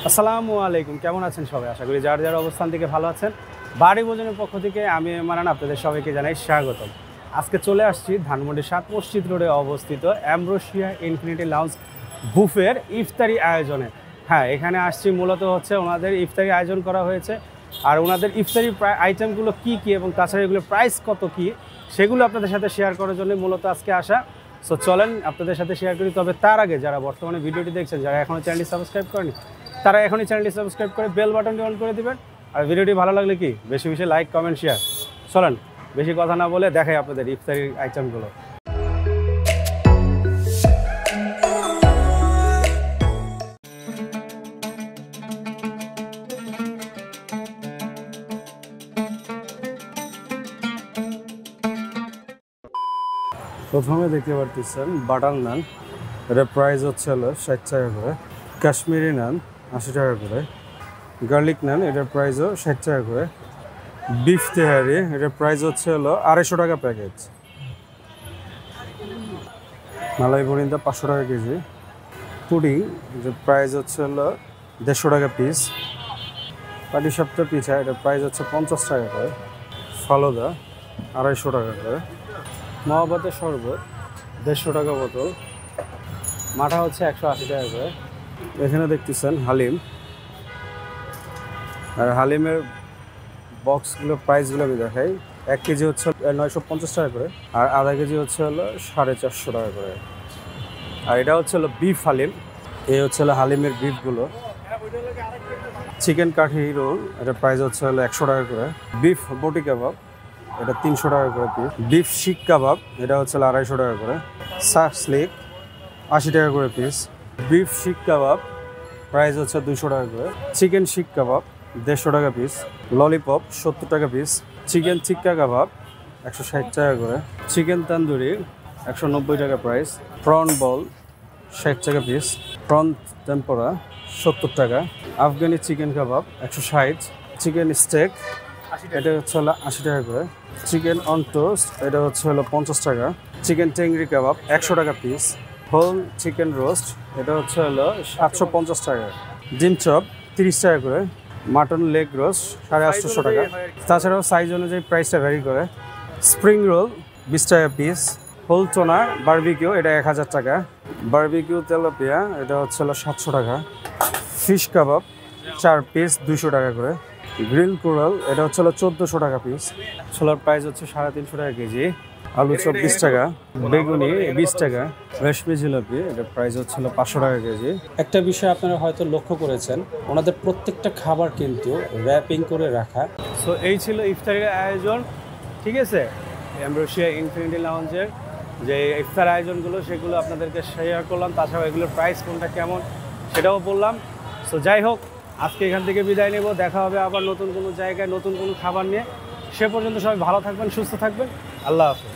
আসসালামু আলাইকুম, কেমন আছেন সবাই? আশা করি যার যার অবস্থান থেকে ভালো আছেন। বাড়ি ভোজনের পক্ষ থেকে আমি মানান আপনাদের সবাইকে জানাই স্বাগতম। আজকে চলে আসছি ধানমন্ডি 7 মসজিদ রোডে অবস্থিত অ্যাম্ব্রোসিয়া ইনফিনিটি লাউঞ্জ বুফের ইফতারি আয়োজনে। হ্যাঁ, এখানে আসছি মূলত হচ্ছে ওনাদের ইফতারি আয়োজন করা হয়েছে। আর ওনাদের ইফতারি আইটেমগুলো কী কী এবং তাছাড়া এগুলোর প্রাইস কত কী সেগুলো আপনাদের সাথে শেয়ার করার জন্য মূলত আজকে আসা। সো চলেন আপনাদের সাথে শেয়ার করি। তবে তার আগে যারা বর্তমানে ভিডিওটি দেখছেন, যারা এখনও চ্যানেলটি সাবস্ক্রাইব করেনি, তারা এখনই চ্যানেলটি সাবস্ক্রাইব করে বেল বাটনটি অন করে দিবেন। আর ভিডিওটি ভালো লাগলে কি বেশি বেশি লাইক, কমেন্ট, শেয়ার। চলেন বেশি কথা না বলে দেখাই আপনাদের ইফতারির আইটেমগুলো। প্রথমে দেখতে পারতেছেন বাটার নান, এটার প্রাইস হচ্ছে হলো 60 টাকা করে। কাশ্মীরি নান 80 টাকা করে। গার্লিক নান, এটার প্রাইসও 60 টাকা করে। বিফ তেহারি, এটার প্রাইস হচ্ছে হলো 250 টাকা প্যাকেজ। মালাই বরিন্দা 500 টাকা কেজি। পুডিং, এটার প্রাইস হচ্ছে হলো 150 টাকা পিস। পাটিসাপটা পিঠা, এটার প্রাইস হচ্ছে 50 টাকা করে। ফালুদা 250 টাকা করে। মহাবাতের শরবত 150 টাকা বোতল। মাঠা হচ্ছে 180 টাকা করে। এখানে দেখতেছেন হালিম, আর হালিমের বক্সগুলো প্রাইসগুলো আমি দেখাই। 1 কেজি হচ্ছে 950 টাকা করে, আর আধা কেজি হচ্ছে হলো 450 টাকা করে। আর এটা হচ্ছে হলো বিফ হালিম। এই হচ্ছে হলো হালিমের বিফগুলো। চিকেন কাঠি রোল, এটার প্রাইস হচ্ছে হলো 100 টাকা করে। বিফ বটি কাবাব, এটা 300 টাকা করে পিস। বিফ শিক কাবাব, এটা হচ্ছে 250 টাকা করে। সাক স্লিক 80 টাকা করে পিস। বিফ শিক কাবাব প্রাইস হচ্ছে 200 টাকা করে। চিকেন শিক কাবাব 150 টাকা পিস। ললিপপ 70 টাকা পিস। চিকেন টিক্কা কাবাব 160 টাকা করে। চিকেন তান্দুরি 190 টাকা প্রাইস। প্রন বল 60 টাকা পিস। প্রন টেম্পোরা 70 টাকা। আফগানি চিকেন কাবাব 160। চিকেন স্টেক, এটা হচ্ছে হলো 80 টাকা করে। চিকেন অন টোস্ট, এটা হচ্ছে হলো 50 টাকা। চিকেন টেংরি কাবাব 100 টাকা পিস। হোল চিকেন রোস্ট, এটা হচ্ছে হলো 750 টাকা। ডিম চপ 30 টাকা করে। মাটন লেগ রোস্ট 850 টাকা। তাছাড়াও সাইজ অনুযায়ী প্রাইসটা ভ্যারি করে। স্প্রিং রোল 20 টাকা পিস। হোল টোনা বারবিকিউ, এটা 1000 টাকা। বারবিকিউ তেলাপিয়া, এটা হচ্ছে হলো 700 টাকা। ফিশ কাবাব 4 পিস 200 টাকা করে। গ্রিল কোরাল, এটা হচ্ছে হলো 1400 টাকা পিস। ছোলার প্রাইস হচ্ছে 350 টাকা কেজি। আলু চপ 20 টাকা। বেগুনি 20 টাকা। রেশমি জিলাপি, এটার প্রাইস হচ্ছে হলো 500 টাকা কেজি। একটা বিষয় আপনারা হয়তো লক্ষ্য করেছেন, ওনাদের প্রত্যেকটা খাবার কিন্তু র্যাপিং করে রাখা। সো এই ছিল ইফতারের আয়োজন, ঠিক আছে। অ্যাম্ব্রোসিয়া ইনফিনিটি লাউঞ্জের যে ইফতার আয়োজনগুলো সেগুলো আপনাদেরকে শেয়ার করলাম। তাছাড়াও এগুলোর প্রাইস কোনটা কেমন সেটাও বললাম। সো যাই হোক, আজকে এখান থেকে বিদায় নেব। দেখা হবে আবার নতুন কোনো জায়গায় নতুন কোনো খাবার নিয়ে। সে পর্যন্ত সবাই ভালো থাকবেন, সুস্থ থাকবেন। আল্লাহ হাফেজ।